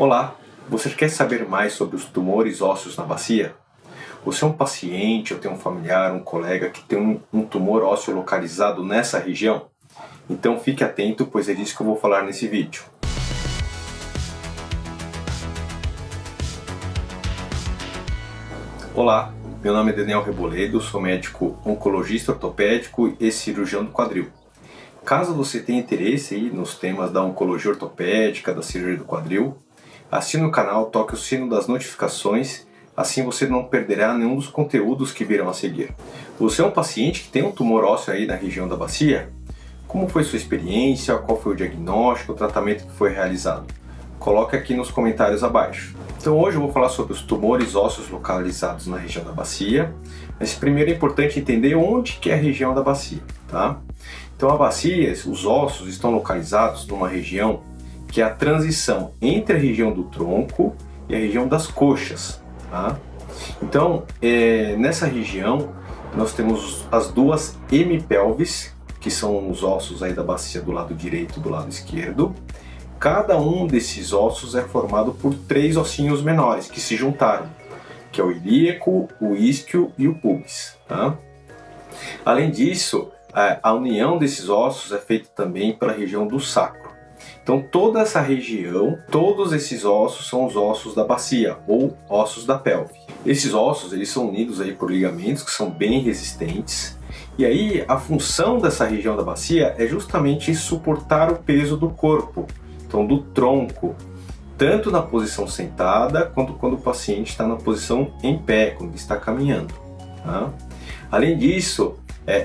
Olá, você quer saber mais sobre os tumores ósseos na bacia? Você é um paciente ou tem um familiar, um colega que tem um tumor ósseo localizado nessa região? Então fique atento, pois é disso que eu vou falar nesse vídeo. Olá, meu nome é Daniel Reboledo, sou médico oncologista ortopédico e cirurgião do quadril. Caso você tenha interesse nos temas da oncologia ortopédica, da cirurgia do quadril, assine o canal, toque o sino das notificações, assim você não perderá nenhum dos conteúdos que virão a seguir. Você é um paciente que tem um tumor ósseo aí na região da bacia? Como foi sua experiência? Qual foi o diagnóstico, o tratamento que foi realizado? Coloque aqui nos comentários abaixo. Então hoje eu vou falar sobre os tumores ósseos localizados na região da bacia, mas primeiro é importante entender onde que é a região da bacia, tá? Então a bacia, os ossos estão localizados numa região que é a transição entre a região do tronco e a região das coxas, tá? Então nessa região nós temos as duas hemipelvis, que são os ossos aí da bacia do lado direito e do lado esquerdo. Cada um desses ossos é formado por 3 ossinhos menores que se juntaram, que é o ilíaco, o isquio e o pubis, tá? Além disso, a união desses ossos é feita também pela região do sacro. Então toda essa região, todos esses ossos são os ossos da bacia ou ossos da pelve. Esses ossos eles são unidos aí por ligamentos que são bem resistentes. E aí a função dessa região da bacia é justamente suportar o peso do corpo, então do tronco, tanto na posição sentada quanto quando o paciente está na posição em pé, quando ele está caminhando, tá? Além disso,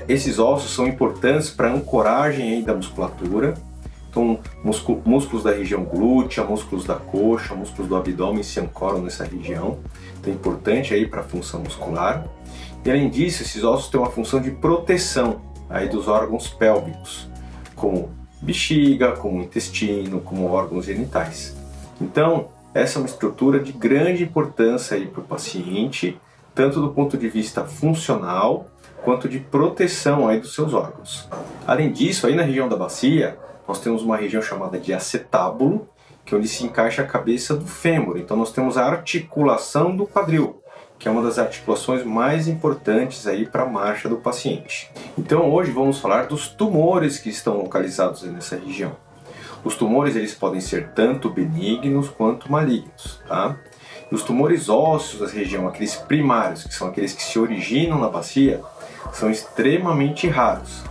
esses ossos são importantes para a ancoragem aí da musculatura. Então, músculos da região glútea, músculos da coxa, músculos do abdômen se ancoram nessa região. Então é importante aí para a função muscular. E além disso, esses ossos têm uma função de proteção aí dos órgãos pélvicos, como bexiga, como intestino, como órgãos genitais. Então, essa é uma estrutura de grande importância aí para o paciente, tanto do ponto de vista funcional, quanto de proteção aí dos seus órgãos. Além disso, aí na região da bacia, nós temos uma região chamada de acetábulo, que é onde se encaixa a cabeça do fêmur. Então nós temos a articulação do quadril, que é uma das articulações mais importantes aí para a marcha do paciente. Então hoje vamos falar dos tumores que estão localizados aí nessa região. Os tumores eles podem ser tanto benignos quanto malignos, tá? E os tumores ósseos da região, aqueles primários, que são aqueles que se originam na bacia, são extremamente raros.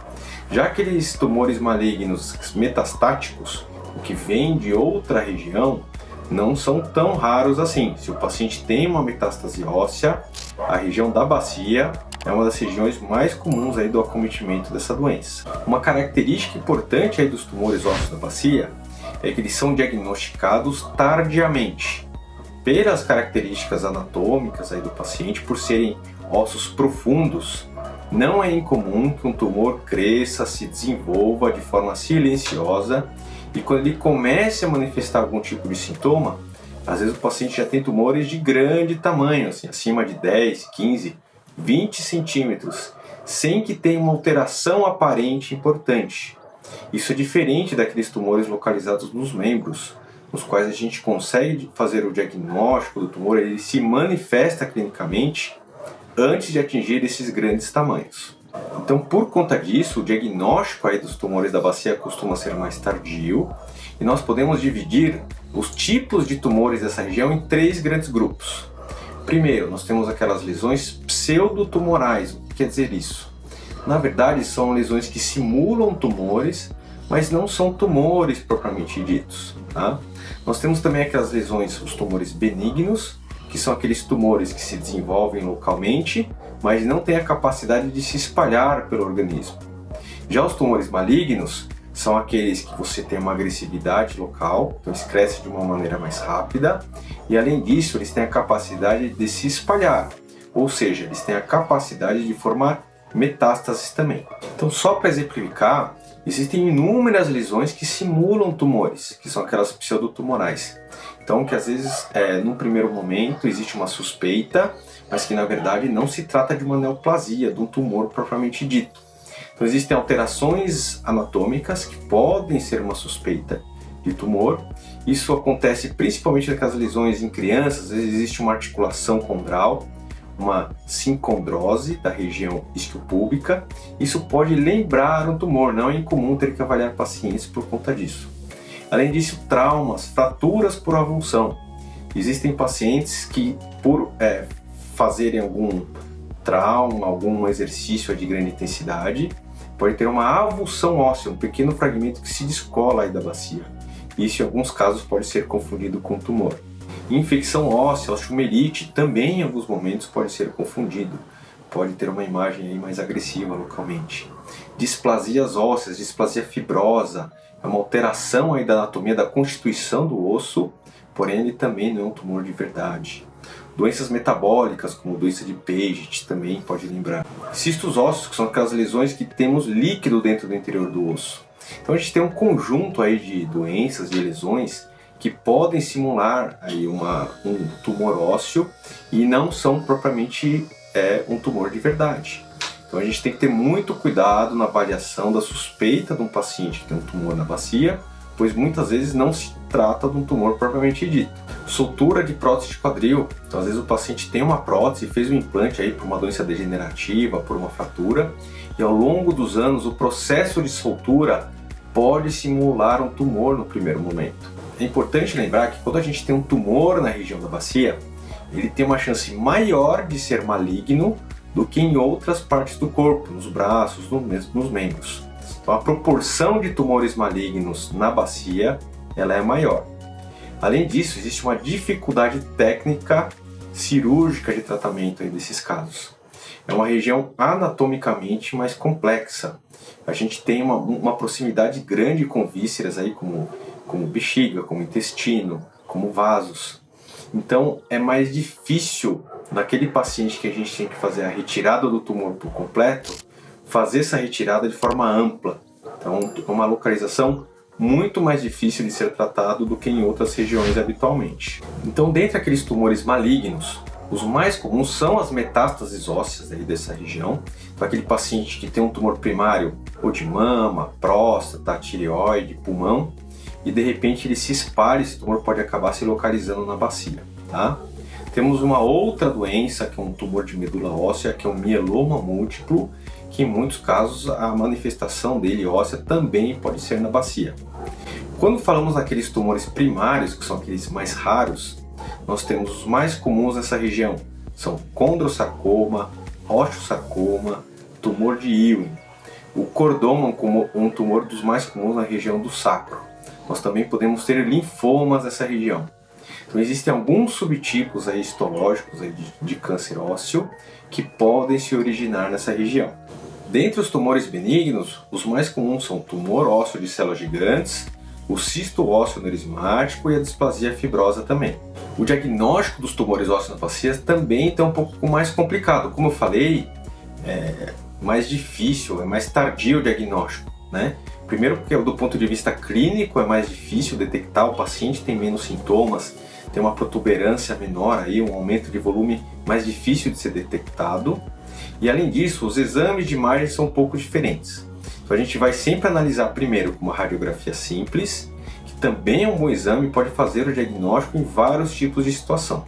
Já aqueles tumores malignos metastáticos, o que vem de outra região, não são tão raros assim. Se o paciente tem uma metástase óssea, a região da bacia é uma das regiões mais comuns aí do acometimento dessa doença. Uma característica importante aí dos tumores ósseos da bacia é que eles são diagnosticados tardiamente. Pelas características anatômicas aí do paciente, por serem ossos profundos, não é incomum que um tumor cresça, se desenvolva de forma silenciosa e quando ele comece a manifestar algum tipo de sintoma, às vezes o paciente já tem tumores de grande tamanho, assim, acima de 10, 15, 20 centímetros, sem que tenha uma alteração aparente importante. Isso é diferente daqueles tumores localizados nos membros, nos quais a gente consegue fazer o diagnóstico do tumor, ele se manifesta clinicamente antes de atingir esses grandes tamanhos. Então, por conta disso, o diagnóstico aí dos tumores da bacia costuma ser mais tardio e nós podemos dividir os tipos de tumores dessa região em 3 grandes grupos. Primeiro, nós temos aquelas lesões pseudotumorais. O que quer dizer isso? Na verdade, são lesões que simulam tumores, mas não são tumores propriamente ditos, tá? Nós temos também aquelas lesões, os tumores benignos, que são aqueles tumores que se desenvolvem localmente, mas não têm a capacidade de se espalhar pelo organismo. Já os tumores malignos são aqueles que você tem uma agressividade local, então eles crescem de uma maneira mais rápida, e além disso eles têm a capacidade de se espalhar, ou seja, eles têm a capacidade de formar metástases também. Então, só para exemplificar, existem inúmeras lesões que simulam tumores, que são aquelas pseudotumorais. Então, que às vezes, num primeiro momento, existe uma suspeita, mas que na verdade não se trata de uma neoplasia, de um tumor propriamente dito. Então, existem alterações anatômicas que podem ser uma suspeita de tumor, Isso acontece principalmente naquelas lesões em crianças. Às vezes existe uma articulação condral, uma sincondrose da região isquiopúbica. Isso pode lembrar um tumor, não é incomum ter que avaliar pacientes por conta disso. Além disso, traumas, fraturas por avulsão. Existem pacientes que, por fazerem algum trauma, algum exercício de grande intensidade, pode ter uma avulsão óssea, um pequeno fragmento que se descola aí da bacia. Isso, em alguns casos, pode ser confundido com tumor. Infecção óssea, osteomerite, também em alguns momentos pode ser confundido. Pode ter uma imagem aí mais agressiva localmente. Displasias ósseas, displasia fibrosa, é uma alteração aí da anatomia da constituição do osso, porém ele também não é um tumor de verdade. Doenças metabólicas, como doença de Paget, também pode lembrar. Cistos ósseos, que são aquelas lesões que temos líquido dentro do interior do osso. Então a gente tem um conjunto aí de doenças, de lesões, que podem simular aí um tumor ósseo e não são propriamente um tumor de verdade. Então a gente tem que ter muito cuidado na avaliação da suspeita de um paciente que tem um tumor na bacia, pois muitas vezes não se trata de um tumor propriamente dito. Soltura de prótese de quadril. Então às vezes o paciente tem uma prótese, fez um implante aí por uma doença degenerativa, por uma fratura, e ao longo dos anos o processo de soltura pode simular um tumor no primeiro momento. É importante lembrar que quando a gente tem um tumor na região da bacia, ele tem uma chance maior de ser maligno do que em outras partes do corpo, nos braços, nos membros. Então a proporção de tumores malignos na bacia ela é maior. Além disso, existe uma dificuldade técnica cirúrgica de tratamento aí desses casos. É uma região anatomicamente mais complexa. A gente tem uma proximidade grande com vísceras aí, como bexiga, como intestino, como vasos. Então é mais difícil naquele paciente que a gente tem que fazer a retirada do tumor por completo, fazer essa retirada de forma ampla. Então é uma localização muito mais difícil de ser tratado do que em outras regiões habitualmente. Então, dentre aqueles tumores malignos, os mais comuns são as metástases ósseas aí dessa região. Então, aquele paciente que tem um tumor primário ou de mama, próstata, tireoide, pulmão, e de repente ele se espalha, esse tumor pode acabar se localizando na bacia, tá? Temos uma outra doença, que é um tumor de medula óssea, que é o mieloma múltiplo, que em muitos casos a manifestação dele óssea também pode ser na bacia. Quando falamos daqueles tumores primários, que são aqueles mais raros, nós temos os mais comuns nessa região. São condrosarcoma, osteosarcoma, tumor de Ewing. O cordoma como um tumor dos mais comuns na região do sacro. Nós também podemos ter linfomas nessa região. Então existem alguns subtipos aí histológicos aí de câncer ósseo que podem se originar nessa região. Dentre os tumores benignos, os mais comuns são o tumor ósseo de células gigantes, o cisto ósseo nerismático e a displasia fibrosa também. O diagnóstico dos tumores ósseos na bacia também está um pouco mais complicado. Como eu falei, é mais difícil, é mais tardio o diagnóstico, né? Primeiro porque do ponto de vista clínico é mais difícil detectar, o paciente tem menos sintomas, tem uma protuberância menor, aí, um aumento de volume mais difícil de ser detectado. E além disso, os exames de imagem são um pouco diferentes. Então a gente vai sempre analisar primeiro com uma radiografia simples, que também é um bom exame e pode fazer o diagnóstico em vários tipos de situação.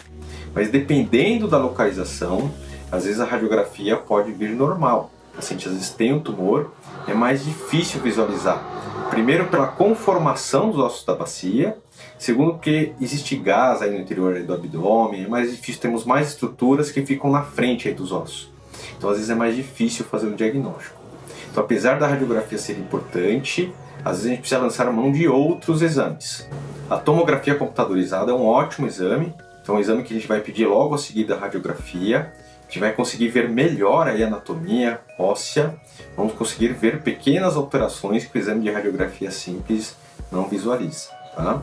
Mas dependendo da localização, às vezes a radiografia pode vir normal. O paciente às vezes tem um tumor, é mais difícil visualizar. Primeiro pela conformação dos ossos da bacia, segundo porque existe gás aí no interior do abdômen, é mais difícil, temos mais estruturas que ficam na frente aí dos ossos. Então às vezes é mais difícil fazer o diagnóstico. Então apesar da radiografia ser importante, às vezes a gente precisa lançar mão de outros exames. A tomografia computadorizada é um ótimo exame, então é um exame que a gente vai pedir logo a seguir da radiografia. A gente vai conseguir ver melhor aí a anatomia óssea, vamos conseguir ver pequenas alterações que o exame de radiografia simples não visualiza, tá?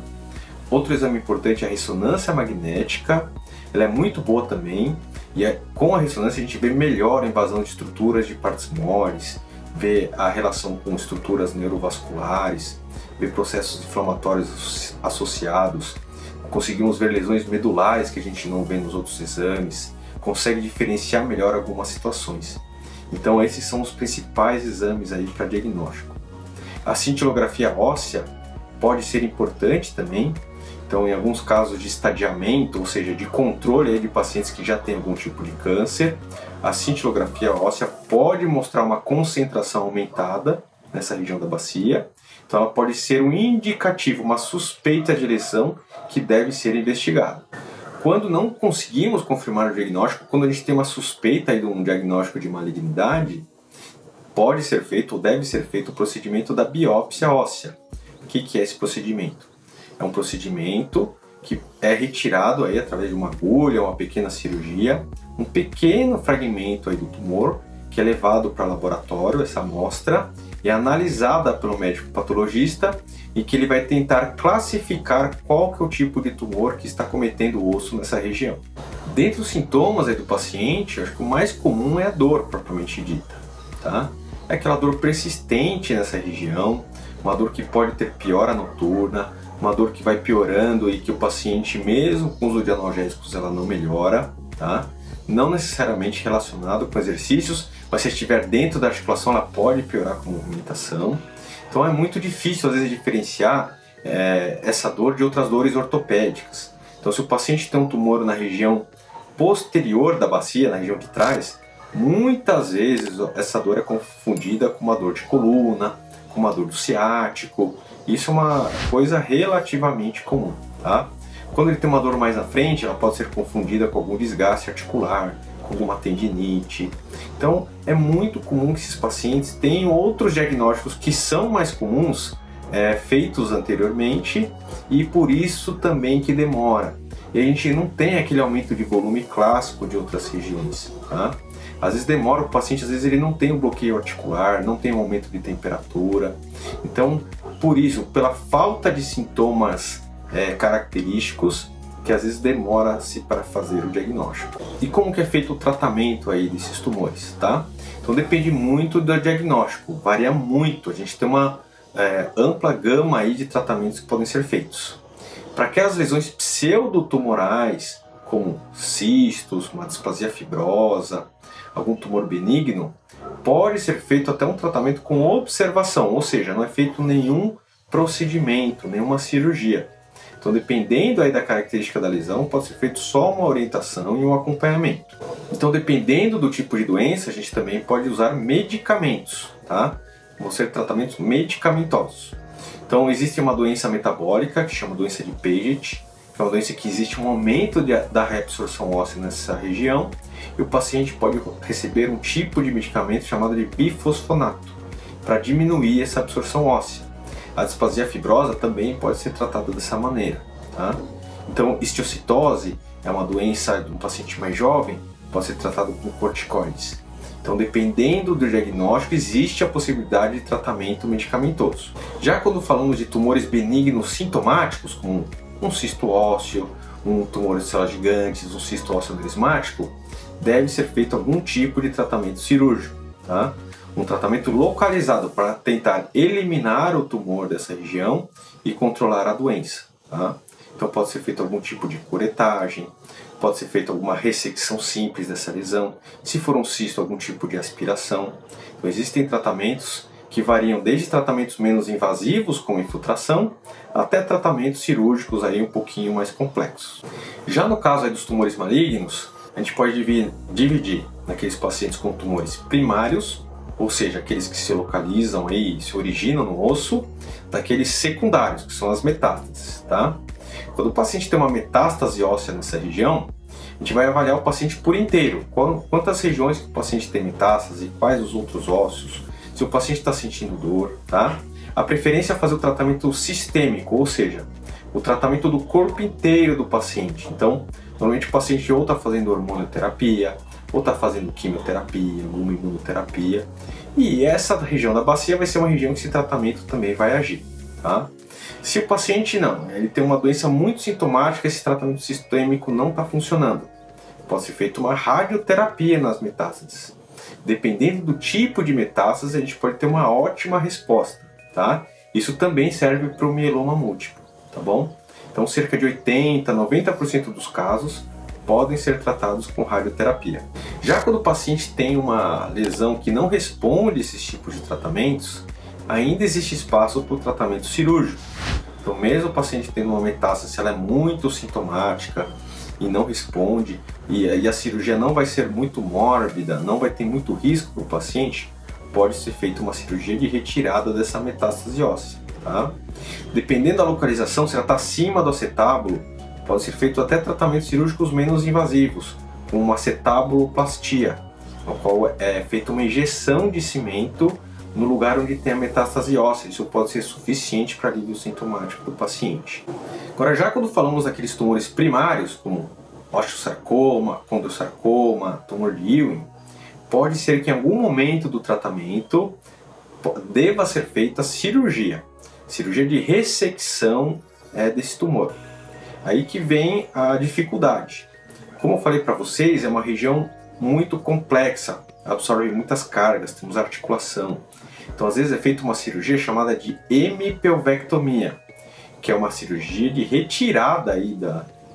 Outro exame importante é a ressonância magnética, ela é muito boa também, e com a ressonância a gente vê melhor a invasão de estruturas de partes moles, vê a relação com estruturas neurovasculares, vê processos inflamatórios associados, conseguimos ver lesões medulares que a gente não vê nos outros exames, consegue diferenciar melhor algumas situações. Então esses são os principais exames aí para diagnóstico. A cintilografia óssea pode ser importante também, Então, em alguns casos de estadiamento, ou seja, de controle aí de pacientes que já têm algum tipo de câncer, a cintilografia óssea pode mostrar uma concentração aumentada nessa região da bacia. Então, ela pode ser um indicativo, uma suspeita de lesão que deve ser investigada. Quando não conseguimos confirmar o diagnóstico, quando a gente tem uma suspeita aí de um diagnóstico de malignidade, pode ser feito ou deve ser feito o procedimento da biópsia óssea. O que é esse procedimento? É um procedimento que é retirado aí através de uma agulha, uma pequena cirurgia, um pequeno fragmento aí do tumor que é levado para o laboratório, essa amostra, é analisada pelo médico patologista e que ele vai tentar classificar qual que é o tipo de tumor que está cometendo o osso nessa região. Dentre os sintomas aí do paciente, acho que o mais comum é a dor propriamente dita, tá? É aquela dor persistente nessa região, uma dor que pode ter piora noturna, uma dor que vai piorando e que o paciente, mesmo com os analgésicos, ela não melhora, tá? Não necessariamente relacionado com exercícios, mas se estiver dentro da articulação, ela pode piorar com movimentação. Então é muito difícil, às vezes, diferenciar essa dor de outras dores ortopédicas. Então, se o paciente tem um tumor na região posterior da bacia, na região de trás, muitas vezes essa dor é confundida com uma dor de coluna, com uma dor do ciático. Isso é uma coisa relativamente comum, tá? Quando ele tem uma dor mais na frente, ela pode ser confundida com algum desgaste articular, com alguma tendinite. Então, é muito comum que esses pacientes tenham outros diagnósticos que são mais comuns, feitos anteriormente, e por isso também que demora. E a gente não tem aquele aumento de volume clássico de outras regiões, tá? Às vezes demora, o paciente às vezes ele não tem um bloqueio articular, não tem um aumento de temperatura. Então, por isso, pela falta de sintomas característicos, que às vezes demora-se para fazer o diagnóstico. E como que é feito o tratamento aí desses tumores, tá? Então depende muito do diagnóstico, varia muito. A gente tem uma ampla gama aí de tratamentos que podem ser feitos. Para aquelas lesões pseudotumorais, como cistos, uma displasia fibrosa, algum tumor benigno, pode ser feito até um tratamento com observação, ou seja, não é feito nenhum procedimento, nenhuma cirurgia. Então, dependendo aí da característica da lesão, pode ser feito só uma orientação e um acompanhamento. Então, dependendo do tipo de doença, a gente também pode usar medicamentos, tá? Vão ser tratamentos medicamentosos. Então, existe uma doença metabólica, que chama doença de Paget, que é uma doença que existe um aumento da reabsorção óssea nessa região, e o paciente pode receber um tipo de medicamento chamado de bifosfonato, para diminuir essa absorção óssea. A displasia fibrosa também pode ser tratada dessa maneira, tá? Então, histiocytose é uma doença de um paciente mais jovem, pode ser tratado com corticoides. Então, dependendo do diagnóstico, existe a possibilidade de tratamento medicamentoso. Já quando falamos de tumores benignos sintomáticos, como um cisto ósseo, um tumor de células gigantes, um cisto ósseo melismático, deve ser feito algum tipo de tratamento cirúrgico, tá? Um tratamento localizado para tentar eliminar o tumor dessa região e controlar a doença, tá? Então pode ser feito algum tipo de curetagem, pode ser feita alguma ressecção simples dessa lesão, se for um cisto, algum tipo de aspiração. Então existem tratamentos que variam desde tratamentos menos invasivos, como infiltração, até tratamentos cirúrgicos aí um pouquinho mais complexos. Já no caso aí dos tumores malignos, a gente pode dividir naqueles pacientes com tumores primários, ou seja, aqueles que se localizam aí, se originam no osso, daqueles secundários, que são as metástases, tá? Quando o paciente tem uma metástase óssea nessa região, a gente vai avaliar o paciente por inteiro, quantas regiões que o paciente tem metástase, quais os outros ossos, se o paciente está sentindo dor, tá? A preferência é fazer o tratamento sistêmico, ou seja, o tratamento do corpo inteiro do paciente. Então, normalmente o paciente ou está fazendo hormonioterapia, ou está fazendo quimioterapia, alguma imunoterapia, e essa região da bacia vai ser uma região que esse tratamento também vai agir, tá? Se o paciente não, ele tem uma doença muito sintomática, esse tratamento sistêmico não está funcionando, pode ser feita uma radioterapia nas metástases. Dependendo do tipo de metástase, a gente pode ter uma ótima resposta, tá? Isso também serve para o mieloma múltiplo, tá bom? Então, cerca de 80, 90% dos casos podem ser tratados com radioterapia. Já quando o paciente tem uma lesão que não responde a esses tipos de tratamentos, ainda existe espaço para o tratamento cirúrgico. Então, mesmo o paciente tendo uma metástase, se ela é muito sintomática e não responde, e a cirurgia não vai ser muito mórbida, não vai ter muito risco para o paciente, pode ser feita uma cirurgia de retirada dessa metástase óssea. Tá? Dependendo da localização, se ela está acima do acetábulo, pode ser feito até tratamentos cirúrgicos menos invasivos, como uma acetabuloplastia, no qual é feita uma injeção de cimento no lugar onde tem a metástase óssea. Isso pode ser suficiente para alívio sintomático do paciente. Agora, já quando falamos daqueles tumores primários, como osteosarcoma, condrosarcoma, tumor de Ewing, pode ser que em algum momento do tratamento deva ser feita cirurgia de ressecção desse tumor. Aí que vem a dificuldade. Como eu falei para vocês, é uma região muito complexa, absorve muitas cargas, temos articulação. Então, às vezes é feita uma cirurgia chamada de hemipelvectomia, que é uma cirurgia de retirada aí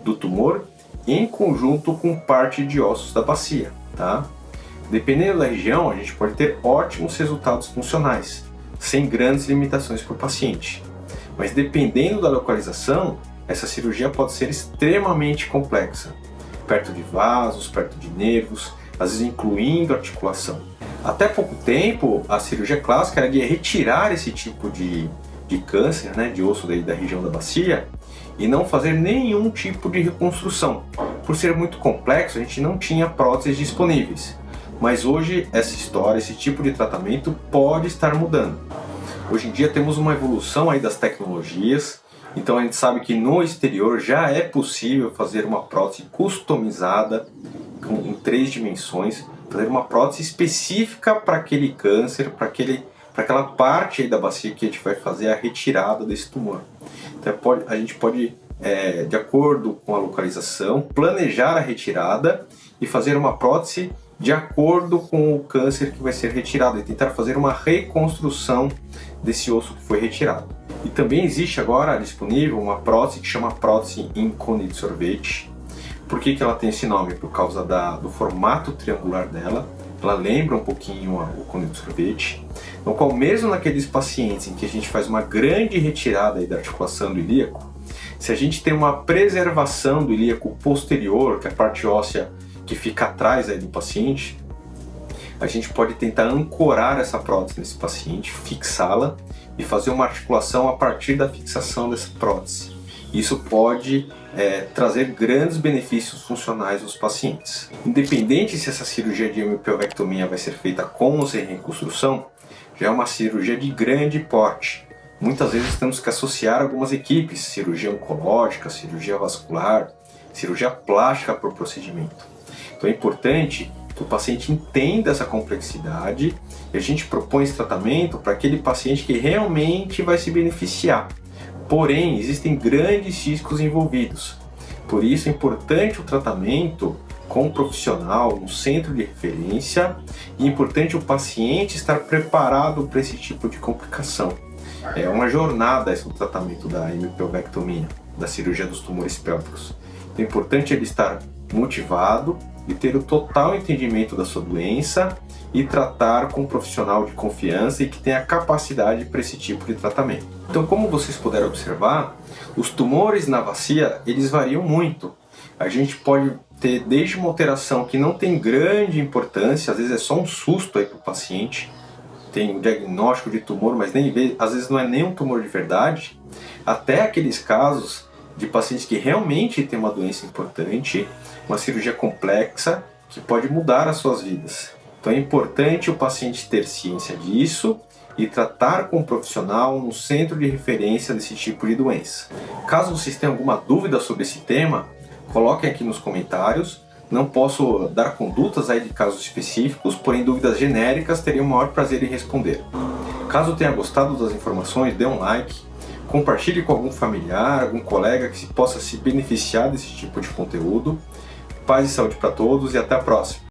do tumor em conjunto com parte de ossos da bacia. Tá? Dependendo da região, a gente pode ter ótimos resultados funcionais, sem grandes limitações para o paciente. Mas dependendo da localização, essa cirurgia pode ser extremamente complexa, perto de vasos, perto de nervos, às vezes incluindo articulação. Até pouco tempo, a cirurgia clássica era de retirar esse tipo de câncer, né, de osso da região da bacia, e não fazer nenhum tipo de reconstrução. Por ser muito complexo, a gente não tinha próteses disponíveis. Mas hoje essa história, esse tipo de tratamento pode estar mudando. Hoje em dia temos uma evolução aí das tecnologias, então a gente sabe que no exterior já é possível fazer uma prótese customizada em 3 dimensões, fazer uma prótese específica para aquele câncer, para aquela parte aí da bacia que a gente vai fazer a retirada desse tumor. Então a gente pode, de acordo com a localização, planejar a retirada e fazer uma prótese de acordo com o câncer que vai ser retirado e tentar fazer uma reconstrução desse osso que foi retirado. E também existe agora disponível uma prótese que chama prótese em cone de sorvete. Por que ela tem esse nome? Por causa do formato triangular dela. Ela lembra um pouquinho o cone de sorvete. No qual, mesmo naqueles pacientes em que a gente faz uma grande retirada aí da articulação do ilíaco, se a gente tem uma preservação do ilíaco posterior, que é a parte óssea que fica atrás aí do paciente, a gente pode tentar ancorar essa prótese nesse paciente, fixá-la e fazer uma articulação a partir da fixação dessa prótese. Isso pode trazer grandes benefícios funcionais aos pacientes. Independente se essa cirurgia de hemipelvectomia vai ser feita com ou sem reconstrução, já é uma cirurgia de grande porte. Muitas vezes temos que associar algumas equipes, cirurgia oncológica, cirurgia vascular, cirurgia plástica por procedimento. Então é importante que o paciente entenda essa complexidade e a gente propõe esse tratamento para aquele paciente que realmente vai se beneficiar. Porém, existem grandes riscos envolvidos. Por isso é importante o tratamento com um profissional, um centro de referência, e é importante o paciente estar preparado para esse tipo de complicação. É uma jornada esse tratamento da hemipelvectomia, da cirurgia dos tumores pélvicos. Então é importante ele estar motivado e ter o total entendimento da sua doença e tratar com um profissional de confiança e que tenha capacidade para esse tipo de tratamento. Então, como vocês puderam observar, os tumores na bacia, eles variam muito. A gente pode ter desde uma alteração que não tem grande importância, às vezes é só um susto aí para o paciente, tem o diagnóstico de tumor, mas às vezes não é nem um tumor de verdade, até aqueles casos de pacientes que realmente têm uma doença importante, uma cirurgia complexa que pode mudar as suas vidas. Então é importante o paciente ter ciência disso e tratar com um profissional no centro de referência desse tipo de doença. Caso vocês tenham alguma dúvida sobre esse tema, coloquem aqui nos comentários. Não posso dar condutas aí de casos específicos, porém dúvidas genéricas teria o maior prazer em responder. Caso tenha gostado das informações, dê um like, compartilhe com algum familiar, algum colega que possa se beneficiar desse tipo de conteúdo. Paz e saúde para todos e até a próxima!